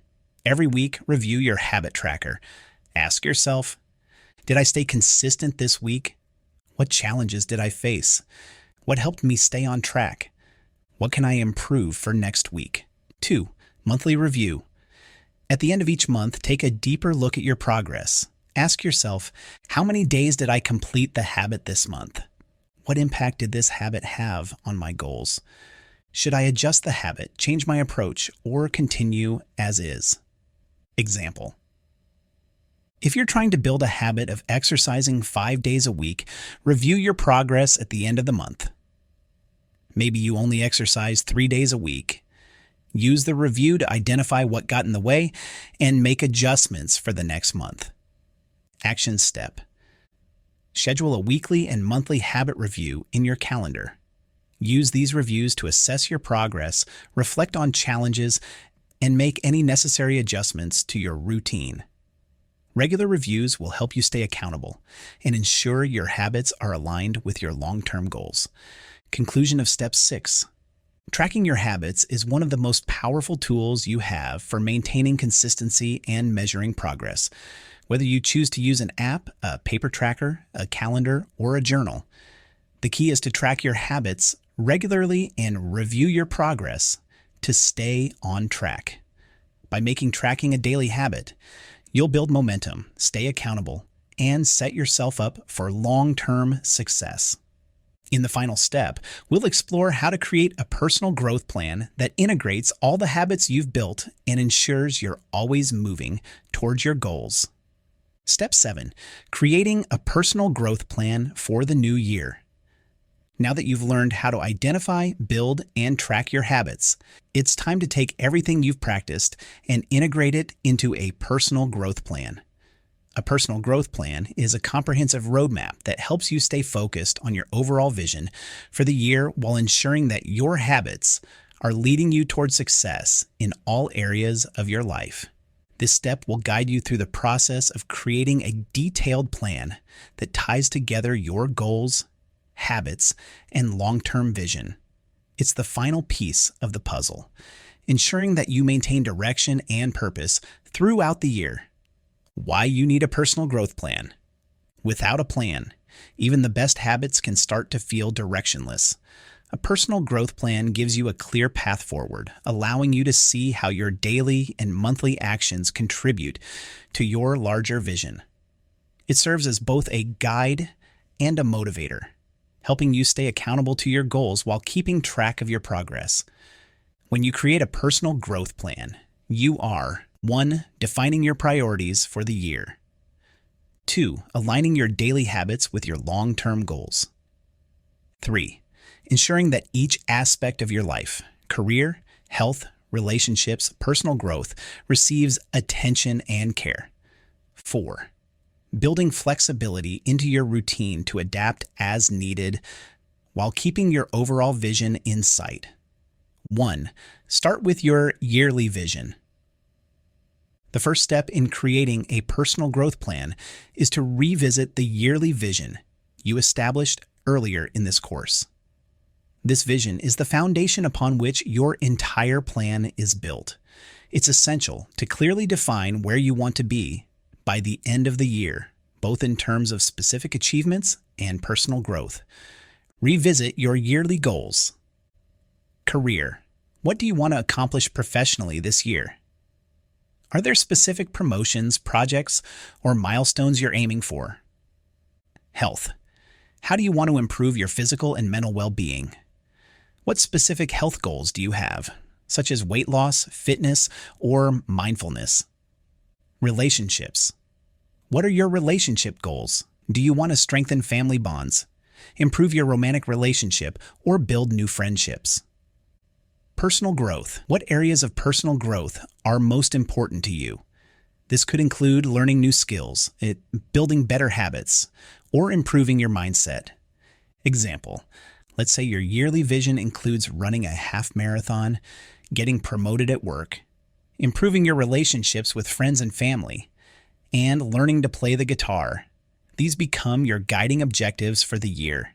S1: Every week, review your habit tracker. Ask yourself, did I stay consistent this week? What challenges did I face? What helped me stay on track? What can I improve for next week? 2. Monthly review. At the end of each month, take a deeper look at your progress. Ask yourself, how many days did I complete the habit this month? What impact did this habit have on my goals? Should I adjust the habit, change my approach, or continue as is? Example. If you're trying to build a habit of exercising 5 days a week, review your progress at the end of the month. Maybe you only exercise 3 days a week. Use the review to identify what got in the way and make adjustments for the next month. Action step. Schedule a weekly and monthly habit review in your calendar. Use these reviews to assess your progress, reflect on challenges, and make any necessary adjustments to your routine. Regular reviews will help you stay accountable and ensure your habits are aligned with your long-term goals. Conclusion of Step 6. Tracking your habits is one of the most powerful tools you have for maintaining consistency and measuring progress. Whether you choose to use an app, a paper tracker, a calendar, or a journal, the key is to track your habits regularly and review your progress to stay on track. By making tracking a daily habit, you'll build momentum, stay accountable, and set yourself up for long-term success. In the final step, we'll explore how to create a personal growth plan that integrates all the habits you've built and ensures you're always moving towards your goals. Step 7. Creating a personal growth plan for the new year. Now that you've learned how to identify, build, and track your habits, it's time to take everything you've practiced and integrate it into a personal growth plan. A personal growth plan is a comprehensive roadmap that helps you stay focused on your overall vision for the year while ensuring that your habits are leading you towards success in all areas of your life. This step will guide you through the process of creating a detailed plan that ties together your goals, habits, and long-term vision. It's the final piece of the puzzle, ensuring that you maintain direction and purpose throughout the year. Why you need a personal growth plan. Without a plan, even the best habits can start to feel directionless. A personal growth plan gives you a clear path forward, allowing you to see how your daily and monthly actions contribute to your larger vision. It serves as both a guide and a motivator, helping you stay accountable to your goals while keeping track of your progress. When you create a personal growth plan, you are 1. Defining your priorities for the year. 2. Aligning your daily habits with your long-term goals. 3. Ensuring that each aspect of your life, career, health, relationships, personal growth, receives attention and care. 4. Building flexibility into your routine to adapt as needed while keeping your overall vision in sight. 1. Start with your yearly vision. The first step in creating a personal growth plan is to revisit the yearly vision you established earlier in this course. This vision is the foundation upon which your entire plan is built. It's essential to clearly define where you want to be by the end of the year, both in terms of specific achievements and personal growth. Revisit your yearly goals. Career. What do you want to accomplish professionally this year? Are there specific promotions, projects, or milestones you're aiming for? Health. How do you want to improve your physical and mental well-being? What specific health goals do you have, such as weight loss, fitness, or mindfulness? Relationships. What are your relationship goals? Do you want to strengthen family bonds, improve your romantic relationship, or build new friendships? Personal growth. What areas of personal growth are most important to you? This could include learning new skills, building better habits, or improving your mindset. Example, let's say your yearly vision includes running a half marathon, getting promoted at work, improving your relationships with friends and family, and learning to play the guitar. These become your guiding objectives for the year.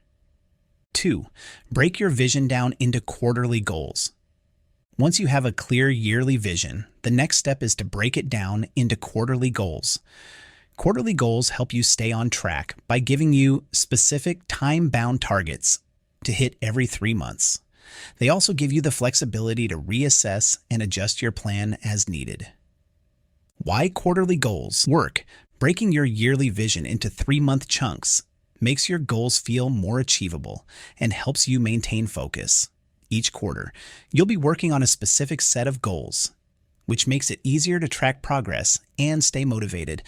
S1: 2. Break your vision down into quarterly goals. Once you have a clear yearly vision, the next step is to break it down into quarterly goals. Quarterly goals help you stay on track by giving you specific time-bound targets to hit every 3 months. They also give you the flexibility to reassess and adjust your plan as needed. Why quarterly goals work? Breaking your yearly vision into 3-month chunks makes your goals feel more achievable and helps you maintain focus. Each quarter, you'll be working on a specific set of goals, which makes it easier to track progress and stay motivated.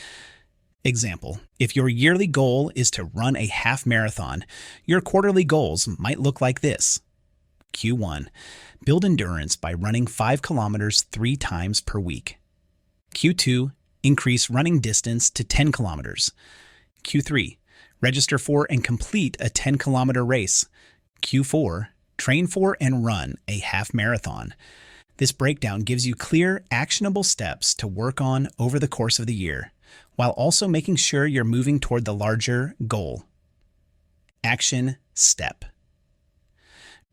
S1: Example, if your yearly goal is to run a half marathon, your quarterly goals might look like this. Q1, build endurance by running 5 kilometers 3 times per week. Q2, increase running distance to 10 kilometers. Q3, register for and complete a 10-kilometer race. Q4, train for and run a half marathon. This breakdown gives you clear, actionable steps to work on over the course of the year, while also making sure you're moving toward the larger goal. Action step.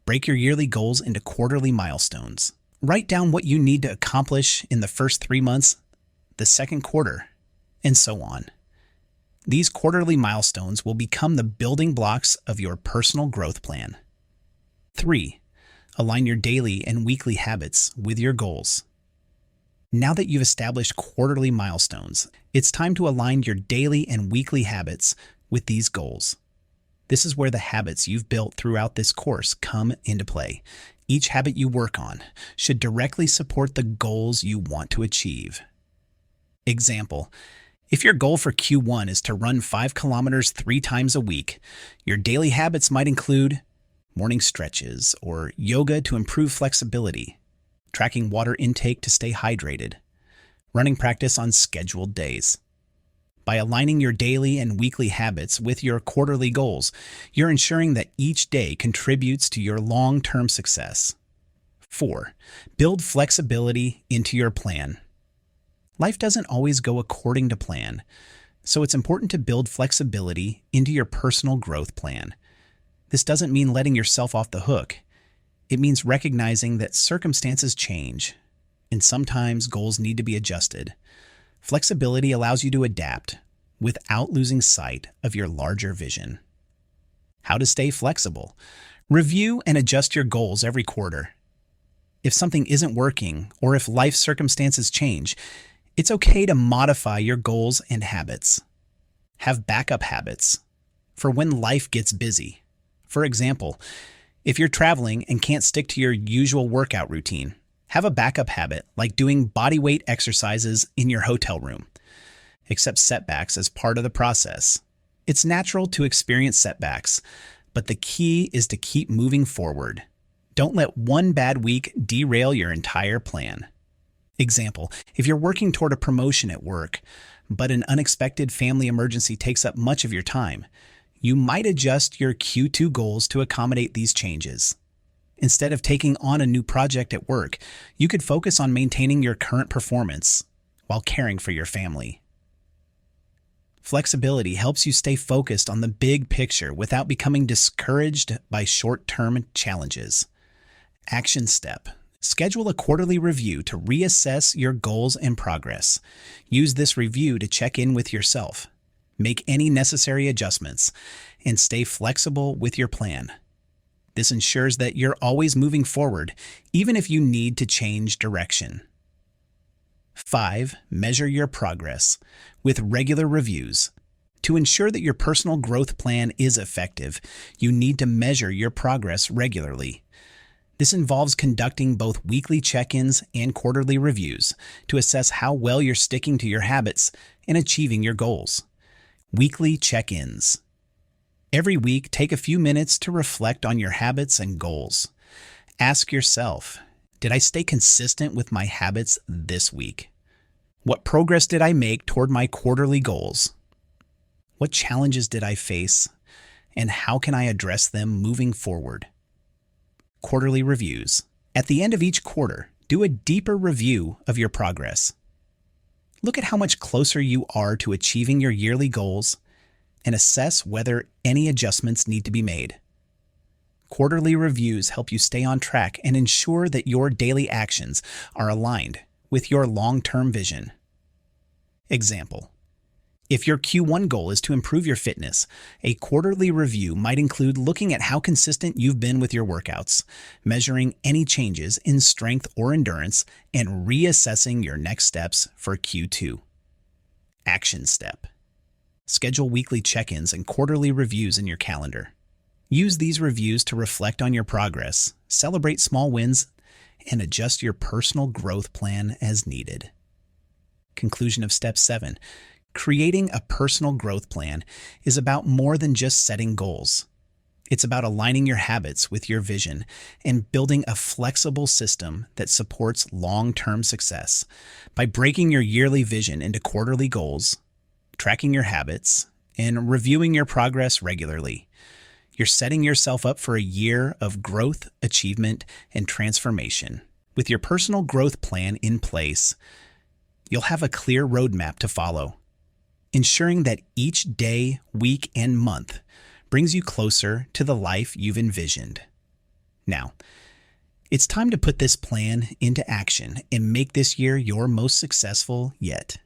S1: Break your yearly goals into quarterly milestones. Write down what you need to accomplish in the first 3 months, the second quarter, and so on. These quarterly milestones will become the building blocks of your personal growth plan. 3. Align your daily and weekly habits with your goals. Now that you've established quarterly milestones, it's time to align your daily and weekly habits with these goals. This is where the habits you've built throughout this course come into play. Each habit you work on should directly support the goals you want to achieve. Example, if your goal for Q1 is to run 5 kilometers 3 times a week, your daily habits might include morning stretches or yoga to improve flexibility, tracking water intake to stay hydrated, running practice on scheduled days. By aligning your daily and weekly habits with your quarterly goals, you're ensuring that each day contributes to your long-term success. 4. Build flexibility into your plan. Life doesn't always go according to plan, so it's important to build flexibility into your personal growth plan. This doesn't mean letting yourself off the hook. It means recognizing that circumstances change, and sometimes goals need to be adjusted. Flexibility allows you to adapt without losing sight of your larger vision. How to stay flexible. Review and adjust your goals every quarter. If something isn't working, or if life circumstances change, it's okay to modify your goals and habits. Have backup habits for when life gets busy. For example, if you're traveling and can't stick to your usual workout routine, have a backup habit like doing body weight exercises in your hotel room. Accept setbacks as part of the process. It's natural to experience setbacks, but the key is to keep moving forward. Don't let one bad week derail your entire plan. Example, if you're working toward a promotion at work, but an unexpected family emergency takes up much of your time, you might adjust your Q2 goals to accommodate these changes. Instead of taking on a new project at work, you could focus on maintaining your current performance while caring for your family. Flexibility helps you stay focused on the big picture without becoming discouraged by short-term challenges. Action step. Schedule a quarterly review to reassess your goals and progress. Use this review to check in with yourself, make any necessary adjustments, and stay flexible with your plan. This ensures that you're always moving forward, even if you need to change direction. 5. Measure your progress with regular reviews. To ensure that your personal growth plan is effective, you need to measure your progress regularly. This involves conducting both weekly check-ins and quarterly reviews to assess how well you're sticking to your habits and achieving your goals. Weekly check-ins. Every week, take a few minutes to reflect on your habits and goals. Ask yourself, did I stay consistent with my habits this week? What progress did I make toward my quarterly goals? What challenges did I face, and how can I address them moving forward? Quarterly reviews. At the end of each quarter, do a deeper review of your progress. Look at how much closer you are to achieving your yearly goals and assess whether any adjustments need to be made. Quarterly reviews help you stay on track and ensure that your daily actions are aligned with your long-term vision. Example: if your Q1 goal is to improve your fitness, a quarterly review might include looking at how consistent you've been with your workouts, measuring any changes in strength or endurance, and reassessing your next steps for Q2. Action step. Schedule weekly check-ins and quarterly reviews in your calendar. Use these reviews to reflect on your progress, celebrate small wins, and adjust your personal growth plan as needed. Conclusion of Step 7. Creating a personal growth plan is about more than just setting goals. It's about aligning your habits with your vision and building a flexible system that supports long-term success. By breaking your yearly vision into quarterly goals, tracking your habits, and reviewing your progress regularly, you're setting yourself up for a year of growth, achievement, and transformation. With your personal growth plan in place, you'll have a clear roadmap to follow, ensuring that each day, week, and month brings you closer to the life you've envisioned. Now, it's time to put this plan into action and make this year your most successful yet.